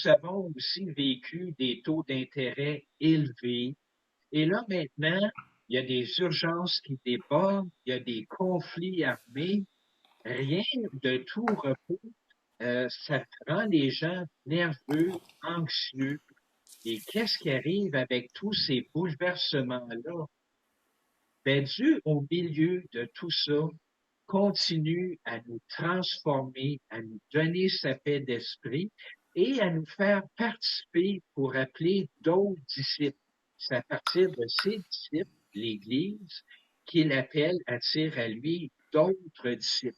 nous avons aussi vécu des taux d'intérêt élevés. Et là, maintenant, il y a des urgences qui débordent, il y a des conflits armés. Rien de tout repos. Ça rend les gens nerveux, anxieux. Et qu'est-ce qui arrive avec tous ces bouleversements-là? Ben, Dieu, au milieu de tout ça, continue à nous transformer, à nous donner sa paix d'esprit et à nous faire participer pour appeler d'autres disciples. C'est à partir de ces disciples, l'Église, qu'il appelle, attire à lui d'autres disciples.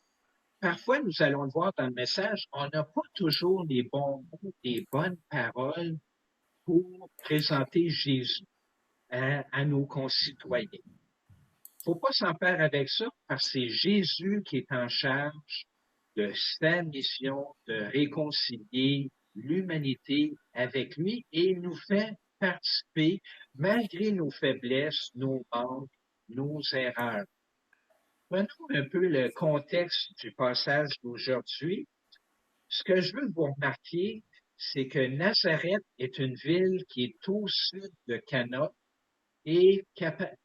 Parfois, nous allons le voir dans le message, on n'a pas toujours les bons mots, les bonnes paroles pour présenter Jésus à nos concitoyens. Faut pas s'en faire avec ça, parce que c'est Jésus qui est en charge de sa mission de réconcilier l'humanité avec lui et il nous fait participer, malgré nos faiblesses, nos manques, nos erreurs. Prenons un peu le contexte du passage d'aujourd'hui. Ce que je veux vous remarquer, c'est que Nazareth est une ville qui est au sud de Cana et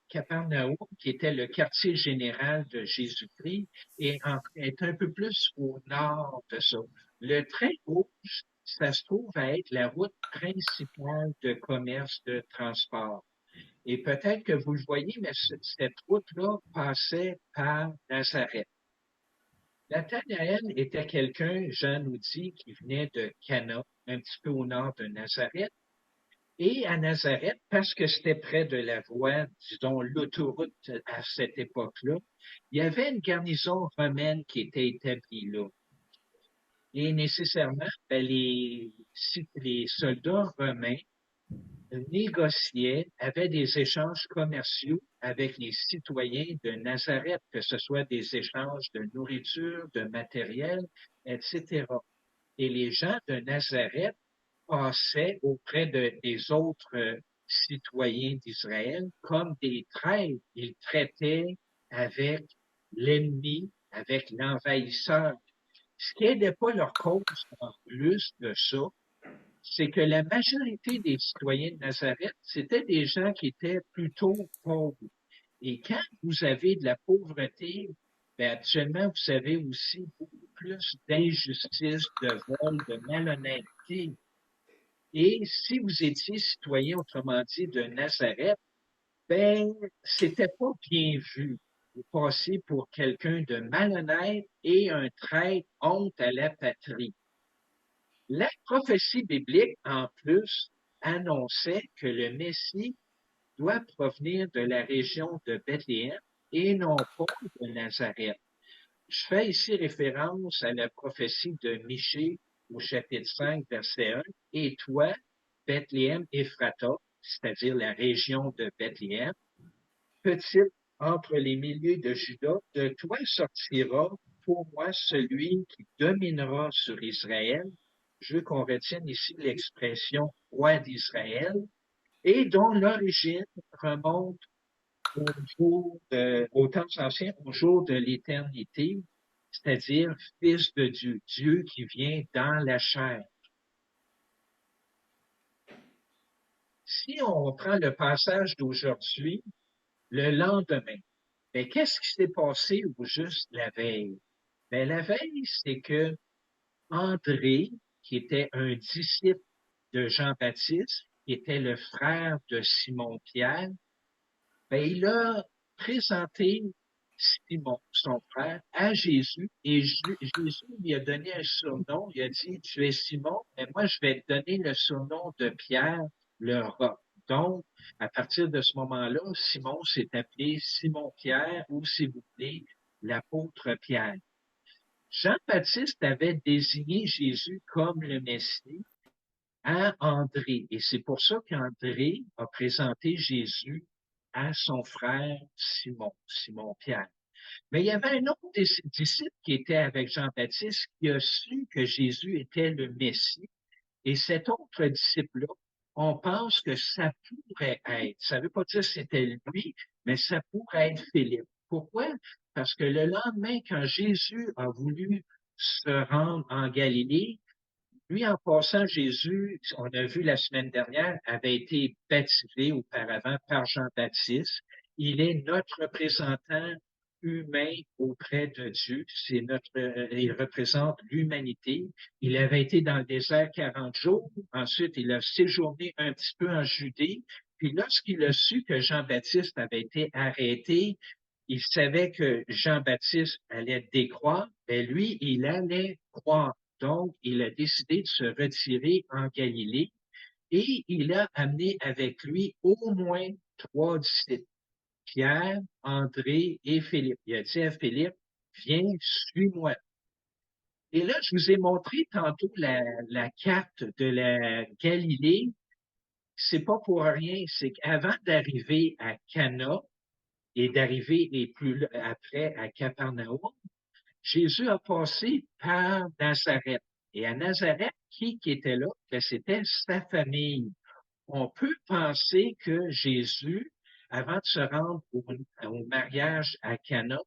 Capernaum, qui était le quartier général de Jésus-Christ, est un peu plus au nord de ça. Le trait rouge, ça se trouve à être la route principale de commerce, de transport. Et peut-être que vous le voyez, mais cette route-là passait par Nazareth. Nathanaël était quelqu'un, Jean nous dit, qui venait de Cana, un petit peu au nord de Nazareth. Et à Nazareth, parce que c'était près de la voie, disons, l'autoroute à cette époque-là, il y avait une garnison romaine qui était établie là. Et nécessairement, ben, les soldats romains négociaient, avaient des échanges commerciaux avec les citoyens de Nazareth, que ce soit des échanges de nourriture, de matériel, etc. Et les gens de Nazareth passaient auprès des autres citoyens d'Israël comme des traîtres. Ils traitaient avec l'ennemi, avec l'envahisseur. Ce qui n'aidait pas leur cause en plus de ça, c'est que la majorité des citoyens de Nazareth, c'était des gens qui étaient plutôt pauvres. Et quand vous avez de la pauvreté, ben actuellement, vous avez aussi beaucoup plus d'injustice, de vol, de malhonnêteté. Et si vous étiez citoyen, autrement dit, de Nazareth, ben, c'était pas bien vu. Vous passez pour quelqu'un de malhonnête et un traître honte à la patrie. La prophétie biblique, en plus, annonçait que le Messie doit provenir de la région de Bethléem et non pas de Nazareth. Je fais ici référence à la prophétie de Michée au chapitre 5, verset 1. Et toi, Bethléem Ephrata, c'est-à-dire la région de Bethléem, petite entre les milieux de Juda, de toi sortira pour moi celui qui dominera sur Israël. Je veux qu'on retienne ici l'expression roi d'Israël et dont l'origine remonte aux temps anciens, au jour de l'éternité, c'est-à-dire Fils de Dieu, Dieu qui vient dans la chair. Si on prend le passage d'aujourd'hui, le lendemain, ben, qu'est-ce qui s'est passé au juste la veille? Ben, la veille, c'est que André, qui était un disciple de Jean-Baptiste, qui était le frère de Simon-Pierre, ben, il a présenté Simon, son frère, à Jésus, et Jésus lui a donné un surnom. Il a dit, tu es Simon, mais moi, je vais te donner le surnom de Pierre, le roc. Donc, à partir de ce moment-là, Simon s'est appelé Simon-Pierre, ou si vous voulez, l'apôtre Pierre. Jean-Baptiste avait désigné Jésus comme le Messie à André. Et c'est pour ça qu'André a présenté Jésus à son frère Simon, Simon-Pierre. Mais il y avait un autre disciple qui était avec Jean-Baptiste qui a su que Jésus était le Messie. Et cet autre disciple-là, on pense que ça pourrait être, ça ne veut pas dire que c'était lui, mais ça pourrait être Philippe. Pourquoi? Parce que le lendemain, quand Jésus a voulu se rendre en Galilée, Lui, en passant, Jésus, on a vu la semaine dernière, avait été baptisé auparavant par Jean-Baptiste. Il est notre représentant humain auprès de Dieu. Il représente l'humanité. Il avait été dans le désert 40 jours. Ensuite, il a séjourné un petit peu en Judée. Puis lorsqu'il a su que Jean-Baptiste avait été arrêté, il savait que Jean-Baptiste allait décroître, mais lui, il allait croire. Donc, il a décidé de se retirer en Galilée et il a amené avec lui au moins 3 disciples, Pierre, André et Philippe. Il a dit à Philippe, viens, suis-moi. Et là, je vous ai montré tantôt la carte de la Galilée. C'est pas pour rien, c'est qu'avant d'arriver à Cana et d'arriver et plus après à Capernaum, Jésus a passé par Nazareth. Et à Nazareth, qui était là? Ben, c'était sa famille. On peut penser que Jésus, avant de se rendre au mariage à Cana,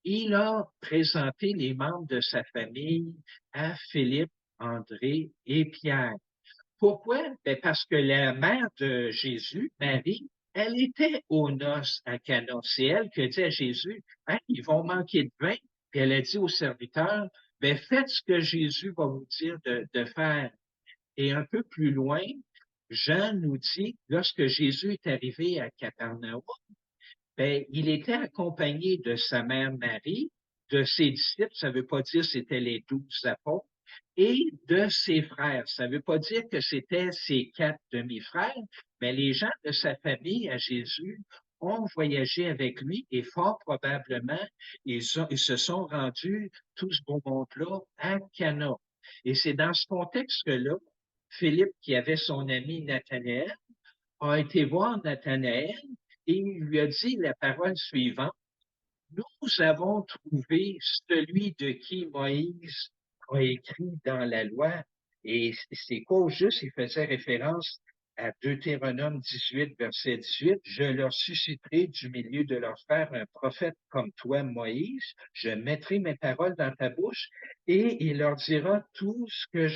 il a présenté les membres de sa famille à Philippe, André et Pierre. Pourquoi? Ben parce que la mère de Jésus, Marie, elle était aux noces à Cana. C'est elle qui a dit à Jésus, hein, ils vont manquer de vin. Puis elle a dit aux serviteurs, ben faites ce que Jésus va vous dire de faire. Et un peu plus loin, Jean nous dit, lorsque Jésus est arrivé à Capernaum, ben, il était accompagné de sa mère Marie, de ses disciples, ça ne veut pas dire que c'était les 12 apôtres, et de ses frères. Ça ne veut pas dire que c'était ses 4 demi-frères, mais les gens de sa famille à Jésus ont voyagé avec lui et fort probablement, ils se sont rendus, tout ce beau monde-là, à Cana. Et c'est dans ce contexte-là, Philippe, qui avait son ami Nathanaël, a été voir Nathanaël et il lui a dit la parole suivante. Nous avons trouvé celui de qui Moïse a écrit dans la loi. Et c'est quoi au juste? Il faisait référence à Deutéronome 18, verset 18. Je leur susciterai du milieu de leurs frères un prophète comme toi, Moïse. Je mettrai mes paroles dans ta bouche et il leur dira tout ce que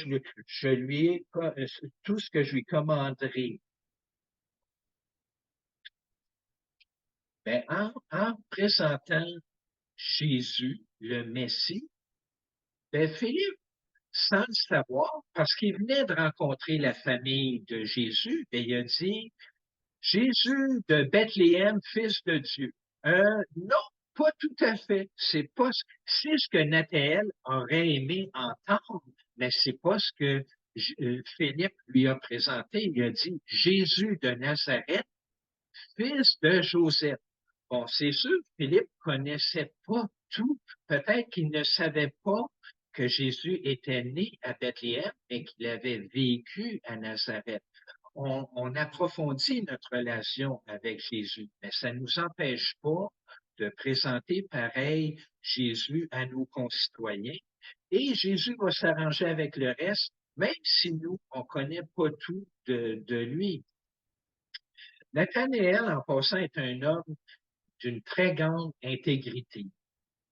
tout ce que je lui commanderai. Mais en présentant Jésus, le Messie, ben Philippe, sans le savoir, parce qu'il venait de rencontrer la famille de Jésus, ben il a dit, Jésus de Bethléem, fils de Dieu. Non, pas tout à fait. C'est ce que Nathanaël aurait aimé entendre, mais c'est pas ce que Philippe lui a présenté. Il a dit, Jésus de Nazareth, fils de Joseph. Bon, c'est sûr, Philippe connaissait pas tout. Peut-être qu'il ne savait pas que Jésus était né à Bethléem et qu'il avait vécu à Nazareth. On approfondit notre relation avec Jésus, mais ça ne nous empêche pas de présenter pareil Jésus à nos concitoyens. Et Jésus va s'arranger avec le reste, même si nous, on connaît pas tout de lui. Nathanaël, en passant, est un homme d'une très grande intégrité.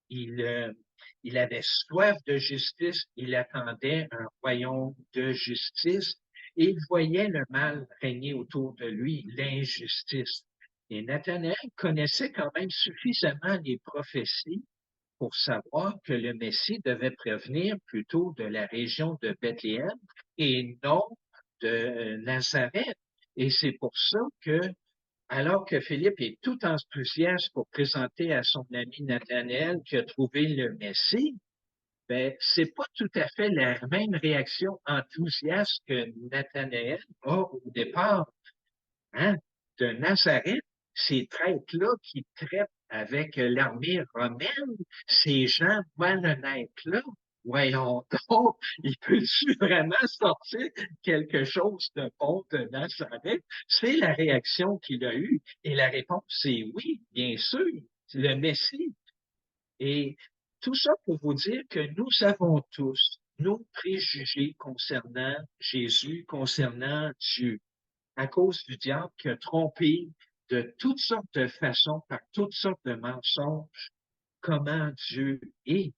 Il, euh, il avait soif de justice, il attendait un royaume de justice et il voyait le mal régner autour de lui, l'injustice. Et Nathanaël connaissait quand même suffisamment les prophéties pour savoir que le Messie devait prévenir plutôt de la région de Bethléem et non de Nazareth. Et c'est pour ça que alors que Philippe est tout enthousiaste pour présenter à son ami Nathanaël qui a trouvé le Messie, ben, c'est pas tout à fait la même réaction enthousiaste que Nathanaël a au départ. Hein? De Nazareth, ces traîtres-là qui traitent avec l'armée romaine, ces gens malhonnêtes-là, voyons donc, il peut-tu vraiment sortir quelque chose de bon de Nazareth? C'est la réaction qu'il a eue. Et la réponse, c'est oui, bien sûr, c'est le Messie. Et tout ça pour vous dire que nous avons tous nos préjugés concernant Jésus, concernant Dieu à cause du diable qui a trompé de toutes sortes de façons, par toutes sortes de mensonges, comment Dieu est.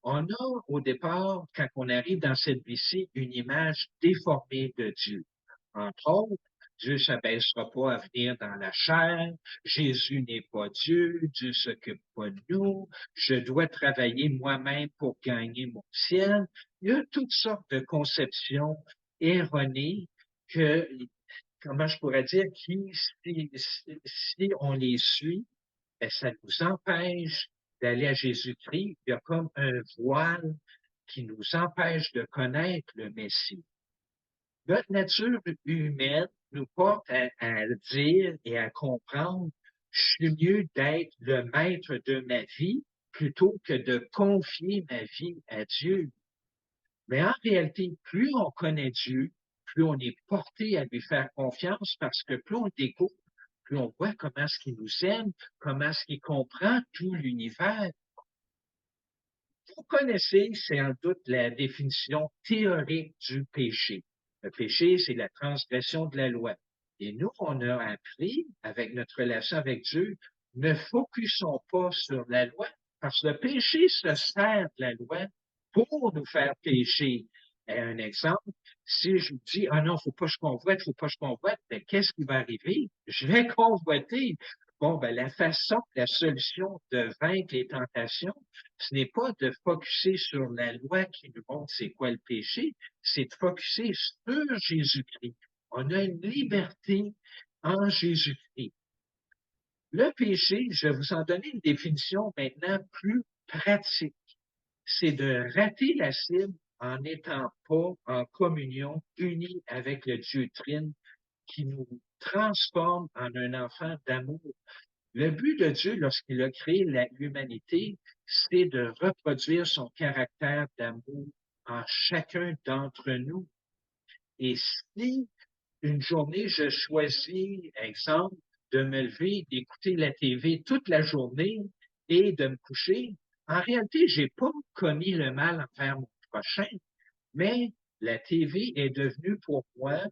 On a, au départ, quand on arrive dans cette vie-ci, une image déformée de Dieu. Entre autres, Dieu ne s'abaissera pas à venir dans la chair, Jésus n'est pas Dieu, Dieu s'occupe pas de nous, je dois travailler moi-même pour gagner mon ciel. Il y a toutes sortes de conceptions erronées que, comment je pourrais dire, qui, si on les suit, ben, ça nous empêche d'aller à Jésus-Christ. Il y a comme un voile qui nous empêche de connaître le Messie. Notre nature humaine nous porte à dire et à comprendre, je suis mieux d'être le maître de ma vie plutôt que de confier ma vie à Dieu. Mais en réalité, plus on connaît Dieu, plus on est porté à lui faire confiance parce que plus on découvre, plus on voit comment est-ce qu'il nous aime, comment est-ce qu'il comprend tout l'univers. Vous connaissez sans doute la définition théorique du péché. Le péché, c'est la transgression de la loi. Et nous, on a appris, avec notre relation avec Dieu, ne focusons pas sur la loi, parce que le péché se sert de la loi pour nous faire pécher. Et un exemple, si je vous dis, ah non, faut pas que je convoite, faut pas que je convoite, ben, qu'est-ce qui va arriver? Je vais convoiter. Bon, ben, la façon, la solution de vaincre les tentations, ce n'est pas de focuser sur la loi qui nous montre c'est quoi le péché, c'est de focuser sur Jésus-Christ. On a une liberté en Jésus-Christ. Le péché, je vais vous en donner une définition maintenant plus pratique. C'est de rater la cible en n'étant pas en communion unie avec le Dieu Trine qui nous transforme en un enfant d'amour. Le but de Dieu, lorsqu'il a créé l'humanité, c'est de reproduire son caractère d'amour en chacun d'entre nous. Et si une journée, je choisis, exemple, de me lever, d'écouter la TV toute la journée et de me coucher, en réalité, j'ai pas commis le mal envers mon prochain, mais la TV est devenue pour moi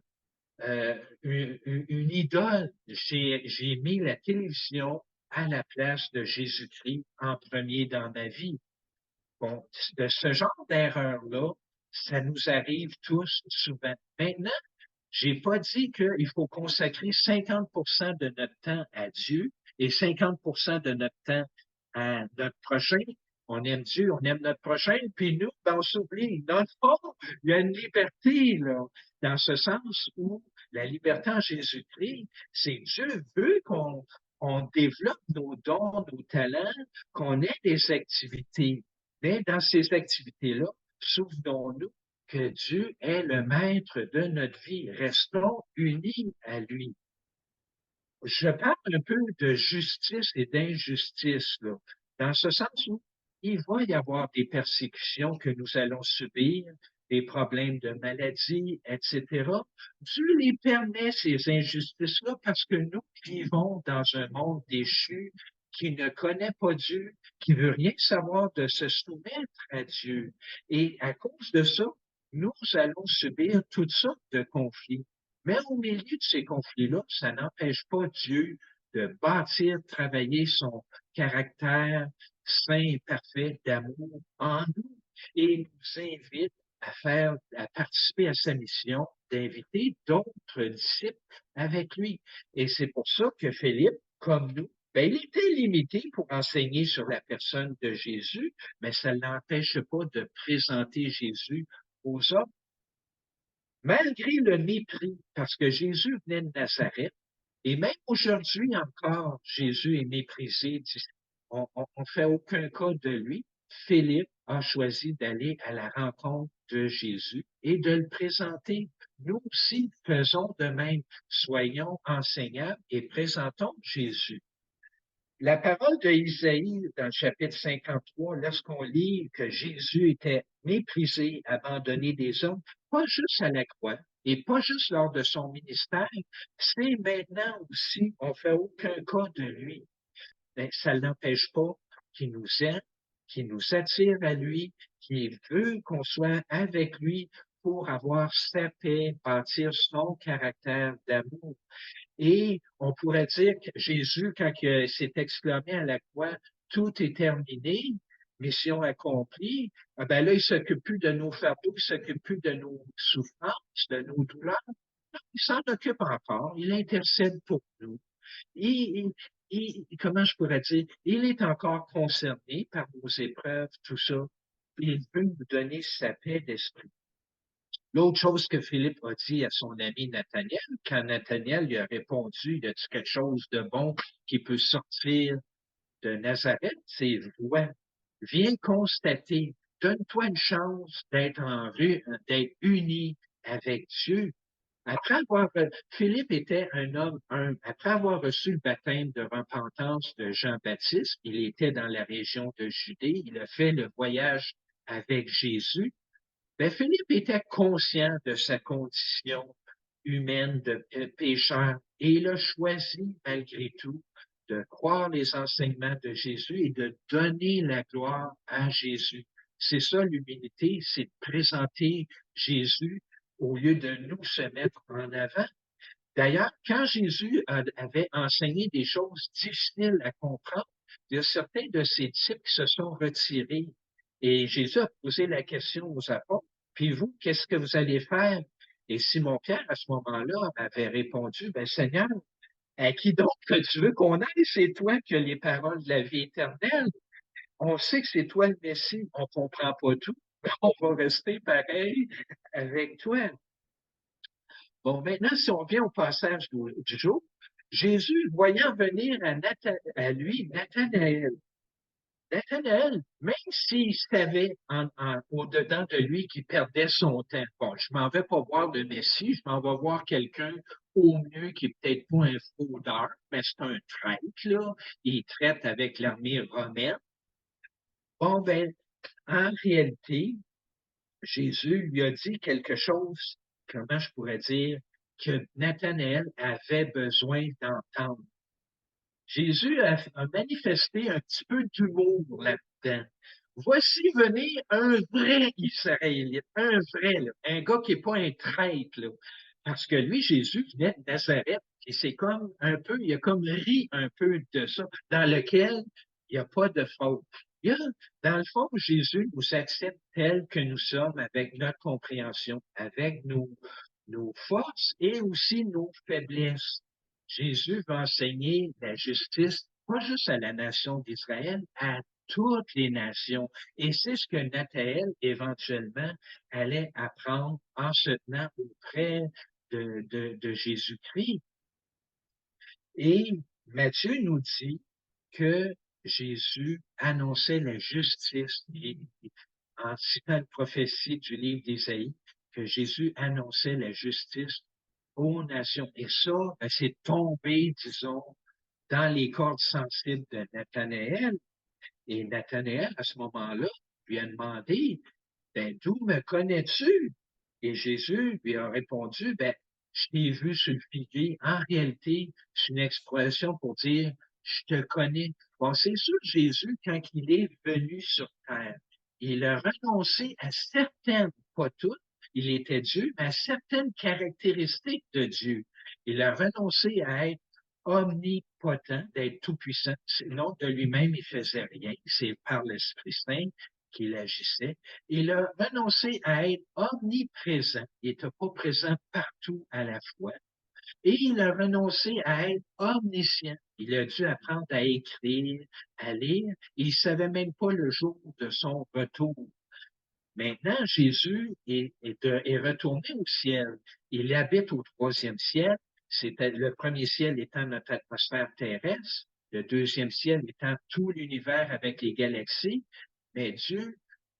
une idole. J'ai mis la télévision à la place de Jésus-Christ en premier dans ma vie. Bon, de ce genre d'erreur-là, ça nous arrive tous souvent. Maintenant, j'ai pas dit qu'il faut consacrer 50% de notre temps à Dieu et 50% de notre temps à notre prochain. On aime Dieu, on aime notre prochain, puis nous, ben, on s'oublie. Dans le fond, il y a une liberté, là, dans ce sens où la liberté en Jésus-Christ, c'est Dieu veut qu'on développe nos dons, nos talents, qu'on ait des activités. Mais dans ces activités-là, souvenons-nous que Dieu est le maître de notre vie. Restons unis à lui. Je parle un peu de justice et d'injustice, là, dans ce sens où il va y avoir des persécutions que nous allons subir, des problèmes de maladie, etc. Dieu les permet, ces injustices-là, parce que nous vivons dans un monde déchu qui ne connaît pas Dieu, qui veut rien savoir de se soumettre à Dieu. Et à cause de ça, nous allons subir toutes sortes de conflits. Mais au milieu de ces conflits-là, ça n'empêche pas Dieu de bâtir, travailler son caractère saint et parfait d'amour en nous et il nous invite à participer à sa mission d'inviter d'autres disciples avec lui. Et c'est pour ça que Philippe, comme nous, ben, il était limité pour enseigner sur la personne de Jésus, mais ça ne l'empêche pas de présenter Jésus aux hommes. Malgré le mépris, parce que Jésus venait de Nazareth, et même aujourd'hui encore, Jésus est méprisé. On ne fait aucun cas de lui. Philippe a choisi d'aller à la rencontre de Jésus et de le présenter. Nous aussi, faisons de même. Soyons enseignants et présentons Jésus. La parole de Isaïe dans le chapitre 53, lorsqu'on lit que Jésus était méprisé, abandonné des hommes, pas juste à la croix et pas juste lors de son ministère, c'est maintenant aussi, on fait aucun cas de lui. Mais ça ne l'empêche pas qu'il nous aime, qu'il nous attire à lui, qu'il veut qu'on soit avec lui pour avoir sa paix, bâtir son caractère d'amour. Et on pourrait dire que Jésus, quand il s'est exclamé à la croix, tout est terminé, mission accomplie, ah ben là, il s'occupe plus de nos fardeaux, il s'occupe plus de nos souffrances, de nos douleurs. Non, il s'en occupe encore, il intercède pour nous. Et, comment je pourrais dire, il est encore concerné par nos épreuves, tout ça. Il veut nous donner sa paix d'esprit. L'autre chose que Philippe a dit à son ami Nathaniel, quand Nathaniel lui a répondu, y a-t-il quelque chose de bon qui peut sortir de Nazareth? C'est vois, viens constater, donne-toi une chance d'être en rue, d'être uni avec Dieu. Après avoir, Philippe était un homme humble. Après avoir reçu le baptême de repentance de Jean-Baptiste, il était dans la région de Judée, il a fait le voyage avec Jésus. Ben, Philippe était conscient de sa condition humaine de pécheur et il a choisi, malgré tout, de croire les enseignements de Jésus et de donner la gloire à Jésus. C'est ça l'humilité, c'est de présenter Jésus au lieu de nous se mettre en avant. D'ailleurs, quand Jésus avait enseigné des choses difficiles à comprendre, il y a certains de ses disciples qui se sont retirés. Et Jésus a posé la question aux apôtres, puis vous, qu'est-ce que vous allez faire? Et Simon-Pierre, à ce moment-là, avait répondu, ben Seigneur, à qui donc que tu veux qu'on aille? C'est toi qui as les paroles de la vie éternelle. On sait que c'est toi le Messie, on comprend pas tout, mais on va rester pareil avec toi. Bon, maintenant, si on vient au passage du jour, Jésus, voyant venir à lui Nathanaël, Nathanaël, même s'il savait au-dedans de lui qu'il perdait son temps, bon, je m'en vais pas voir le Messie, je m'en vais voir quelqu'un au mieux qui est peut-être pas un fraudeur, mais c'est un traître, là, il traite avec l'armée romaine. Bon, ben, en réalité, Jésus lui a dit quelque chose, comment je pourrais dire, que Nathanaël avait besoin d'entendre. Jésus a manifesté un petit peu d'humour là-dedans. Voici venir un vrai Israélite, un vrai, là, un gars qui n'est pas un traître, là. Parce que lui, Jésus venait de Nazareth, et c'est comme un peu, il a comme ri un peu de ça, dans lequel il n'y a pas de faute. Il y a, dans le fond, Jésus nous accepte tel que nous sommes avec notre compréhension, avec nos forces et aussi nos faiblesses. Jésus va enseigner la justice, pas juste à la nation d'Israël, à toutes les nations. Et c'est ce que Nathanaël, éventuellement, allait apprendre en se tenant auprès de Jésus-Christ. Et Matthieu nous dit que Jésus annonçait la justice. En citant une prophétie du livre d'Ésaïe, que Jésus annonçait la justice aux nations. Et ça, ben, c'est tombé, disons, dans les cordes sensibles de Nathanaël. Et Nathanaël, à ce moment-là, lui a demandé, ben, d'où me connais-tu? Et Jésus lui a répondu, ben, je t'ai vu sur le figuier. En réalité, c'est une expression pour dire, je te connais. Bon, c'est sûr, Jésus, quand il est venu sur terre, il a renoncé à certaines, pas toutes, il était Dieu, mais à certaines caractéristiques de Dieu. Il a renoncé à être omnipotent, d'être tout-puissant. Sinon, de lui-même, il faisait rien. C'est par l'Esprit Saint qu'il agissait. Il a renoncé à être omniprésent. Il n'était pas présent partout à la fois. Et il a renoncé à être omniscient. Il a dû apprendre à écrire, à lire. Il savait même pas le jour de son retour. Maintenant, Jésus est retourné au ciel. Il habite au troisième ciel. C'était le premier ciel étant notre atmosphère terrestre, le deuxième ciel étant tout l'univers avec les galaxies. Mais Dieu,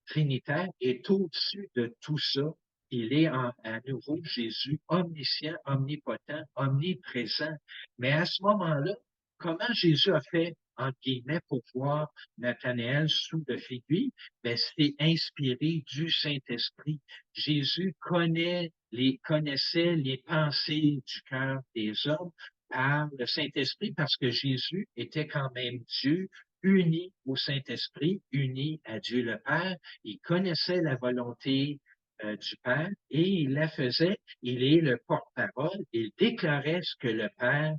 Trinitaire, est au-dessus de tout ça. Il est à nouveau Jésus, omniscient, omnipotent, omniprésent. Mais à ce moment-là, comment Jésus a fait, entre guillemets, pour voir Nathanaël sous le figuier? Ben, c'est inspiré du Saint-Esprit. Jésus connaissait les pensées du cœur des hommes par le Saint-Esprit parce que Jésus était quand même Dieu, uni au Saint-Esprit, uni à Dieu le Père. Il connaissait la volonté du Père et il la faisait. Il est le porte-parole. Il déclarait ce que le Père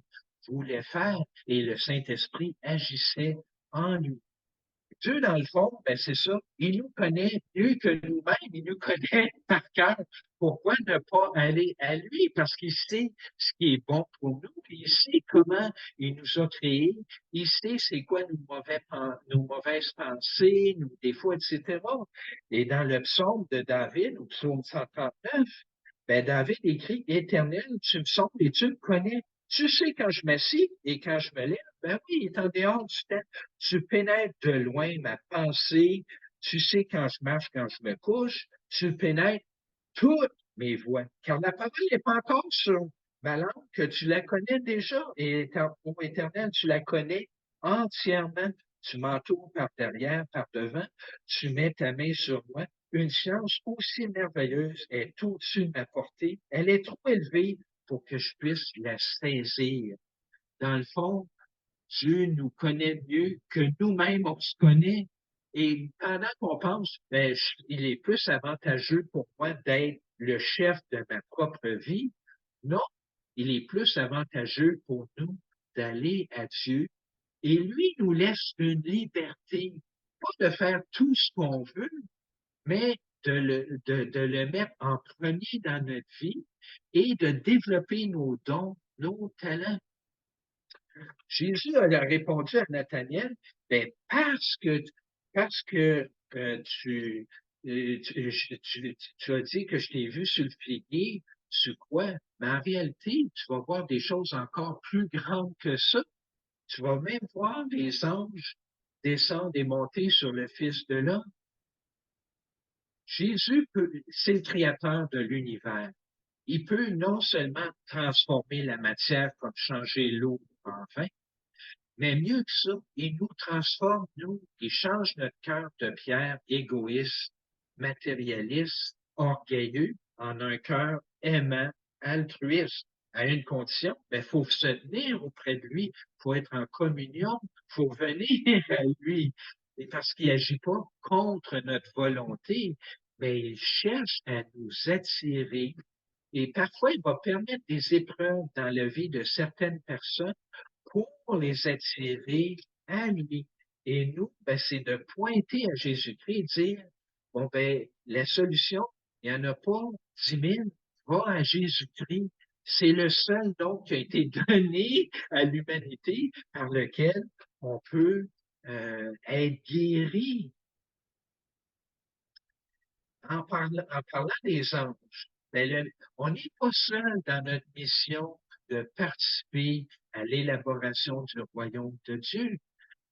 voulait faire et le Saint-Esprit agissait en lui. Dieu, dans le fond, ben c'est ça. Il nous connaît mieux que nous-mêmes. Il nous connaît par cœur. Pourquoi ne pas aller à lui? Parce qu'il sait ce qui est bon pour nous. Puis il sait comment il nous a créés. Il sait c'est quoi nos mauvaises pensées, nos défauts, etc. Et dans le psaume de David, au psaume 139, ben David écrit, Éternel, tu me sondes et tu me connais. Tu sais quand je m'assis et quand je me lève. Ben oui, il est en dehors du temps. Tu pénètres de loin ma pensée. Tu sais quand je marche, quand je me couche. Tu pénètres toutes mes voies. Car la parole n'est pas encore sur ma langue, que tu la connais déjà. Et ô Éternel, tu la connais entièrement. Tu m'entoures par derrière, par devant. Tu mets ta main sur moi. Une science aussi merveilleuse est au-dessus de ma portée. Elle est trop élevée pour que je puisse la saisir. Dans le fond, Dieu nous connaît mieux que nous-mêmes on se connaît. Et pendant qu'on pense, ben, il est plus avantageux pour moi d'être le chef de ma propre vie. Non, il est plus avantageux pour nous d'aller à Dieu. Et lui nous laisse une liberté, pas de faire tout ce qu'on veut, mais de le mettre en premier dans notre vie et de développer nos dons, nos talents. Jésus a répondu à Nathanaël, ben parce que tu as dit que je t'ai vu sur le figuier, tu crois, mais en réalité, tu vas voir des choses encore plus grandes que ça. Tu vas même voir les anges descendre et monter sur le Fils de l'homme. Jésus c'est le créateur de l'univers. Il peut non seulement transformer la matière comme changer l'eau en vin, mais mieux que ça, il nous transforme, nous, il change notre cœur de pierre égoïste, matérialiste, orgueilleux, en un cœur aimant, altruiste. À une condition, il faut se tenir auprès de lui, il faut être en communion, il faut venir à lui. Et parce qu'il n'agit pas contre notre volonté, mais il cherche à nous attirer. Et parfois, il va permettre des épreuves dans la vie de certaines personnes pour les attirer à lui. Et nous, ben, c'est de pointer à Jésus-Christ et dire, bon, ben, la solution, il n'y en a pas 10 000, va à Jésus-Christ. C'est le seul don qui a été donné à l'humanité par lequel on peut être guéri. En parlant des anges, ben, on n'est pas seul dans notre mission de participer à l'élaboration du royaume de Dieu.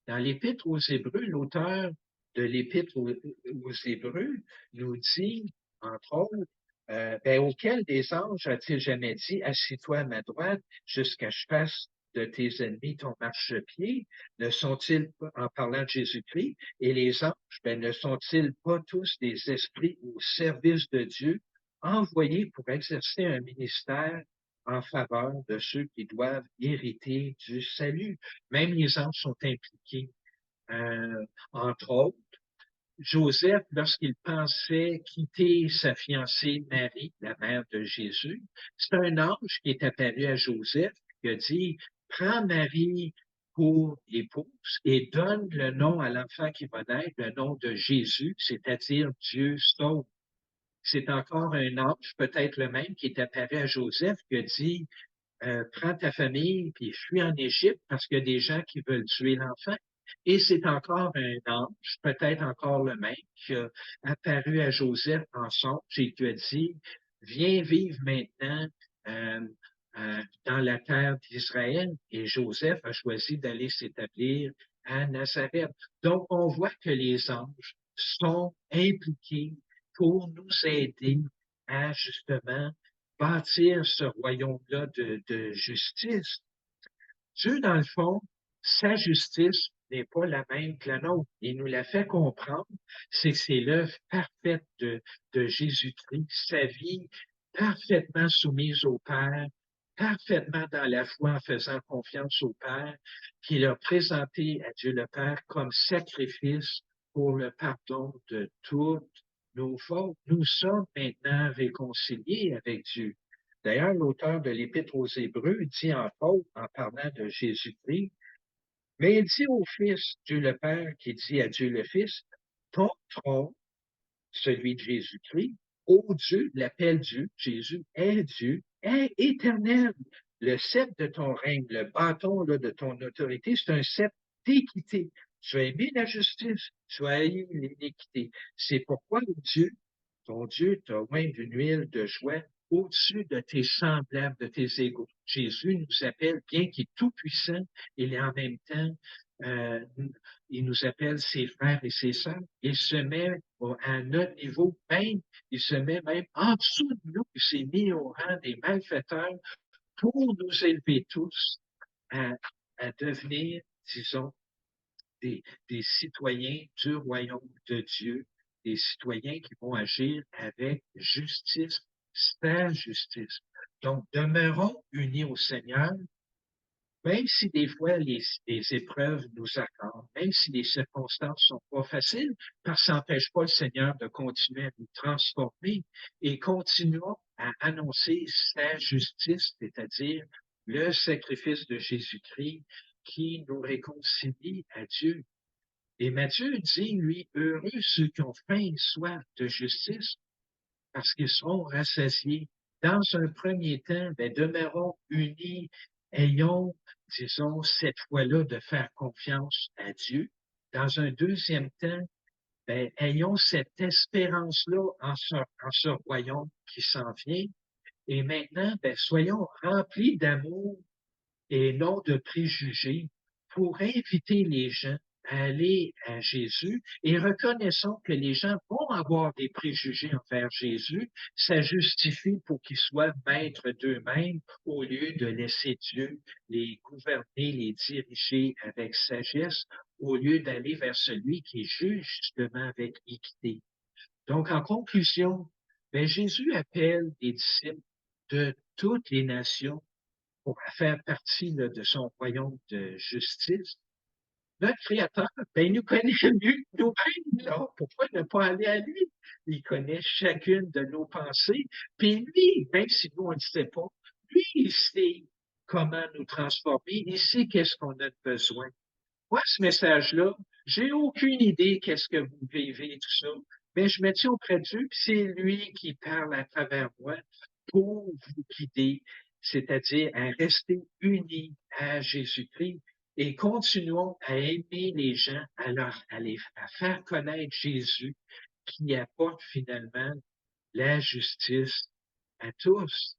Dans l'Épître aux Hébreux, l'auteur de l'Épître aux Hébreux nous dit, entre autres, ben, auquel des anges a-t-il jamais dit, assis-toi à ma droite jusqu'à ce que je fasse de tes ennemis ton marchepied? Ne sont-ils pas, en parlant de Jésus-Christ, et les anges, ben, ne sont-ils pas tous des esprits au service de Dieu, envoyés pour exercer un ministère en faveur de ceux qui doivent hériter du salut? Même les anges sont impliqués. Entre autres, Joseph, lorsqu'il pensait quitter sa fiancée Marie, la mère de Jésus, c'est un ange qui est apparu à Joseph qui a dit, prends Marie pour épouse et donne le nom à l'enfant qui va naître, le nom de Jésus, c'est-à-dire Dieu sauve. C'est encore un ange, peut-être le même, qui est apparu à Joseph qui a dit, prends ta famille puis fuis en Égypte parce qu'il y a des gens qui veulent tuer l'enfant. Et c'est encore un ange, peut-être encore le même, qui a apparu à Joseph en songe et qui a dit, viens vivre maintenant euh, dans la terre d'Israël. Et Joseph a choisi d'aller s'établir à Nazareth. Donc, on voit que les anges sont impliqués pour nous aider à justement bâtir ce royaume-là de justice. Dieu, dans le fond, sa justice n'est pas la même que la nôtre. Il nous l'a fait comprendre, c'est que c'est l'œuvre parfaite de Jésus-Christ, sa vie parfaitement soumise au Père, parfaitement dans la foi en faisant confiance au Père, qu'il a présenté à Dieu le Père comme sacrifice pour le pardon de toutes nos fautes. Nous sommes maintenant réconciliés avec Dieu. D'ailleurs, l'auteur de l'Épître aux Hébreux dit en faute, en parlant de Jésus-Christ, Mais il dit au Fils, Dieu le Père, qui dit à Dieu le Fils, ton trône, celui de Jésus-Christ, ô Dieu, l'appelle Dieu, Dieu, est éternel. Le sceptre de ton règne, le bâton là, de ton autorité, c'est un sceptre d'équité. Tu as aimé la justice, tu as haï l'iniquité. C'est pourquoi Dieu, ton Dieu, t'a oint d'une huile de joie au-dessus de tes semblables, de tes égaux. Jésus nous appelle, bien qu'il est tout-puissant, il est en même temps, euh, il nous appelle ses frères et ses sœurs. Il se met à notre niveau même, il se met même en dessous de nous, il s'est mis au rang des malfaiteurs pour nous élever tous à, à devenir, disons, des, des citoyens du royaume de Dieu, des citoyens qui vont agir avec justice, sans justice. Donc, demeurons unis au Seigneur, même si des fois les épreuves nous accordent, même si les circonstances sont pas faciles, parce que ça n'empêche pas le Seigneur de continuer à nous transformer et continuons à annoncer sa justice, c'est-à-dire le sacrifice de Jésus-Christ qui nous réconcilie à Dieu. Et Matthieu dit, lui, heureux ceux qui ont faim et soif de justice, parce qu'ils seront rassasiés. Dans un premier temps, ben, demeurons unis, ayons, disons, cette fois-là de faire confiance à Dieu. Dans un deuxième temps, ben, ayons cette espérance-là en ce royaume qui s'en vient. Et maintenant, ben, soyons remplis d'amour et non de préjugés pour inviter les gens à aller à Jésus et reconnaissons que les gens vont avoir des préjugés envers Jésus, ça justifie pour qu'ils soient maîtres d'eux-mêmes au lieu de laisser Dieu les gouverner, les diriger avec sagesse, au lieu d'aller vers celui qui juge justement avec équité. Donc, en conclusion, ben, Jésus appelle les disciples de toutes les nations pour faire partie là, de son royaume de justice. Notre Créateur, ben, il nous connaît mieux que nous-mêmes. Là. Pourquoi ne pas aller à lui? Il connaît chacune de nos pensées. Puis lui, même si nous, on ne le sait pas, lui, il sait comment nous transformer. Il sait qu'est-ce qu'on a besoin. Moi, ce message-là, j'ai aucune idée qu'est-ce que vous vivez, tout ça. Mais je me tiens auprès de Dieu, puis c'est lui qui parle à travers moi pour vous guider, c'est-à-dire à rester unis à Jésus-Christ et continuons à aimer les gens, à faire connaître Jésus qui apporte finalement la justice à tous.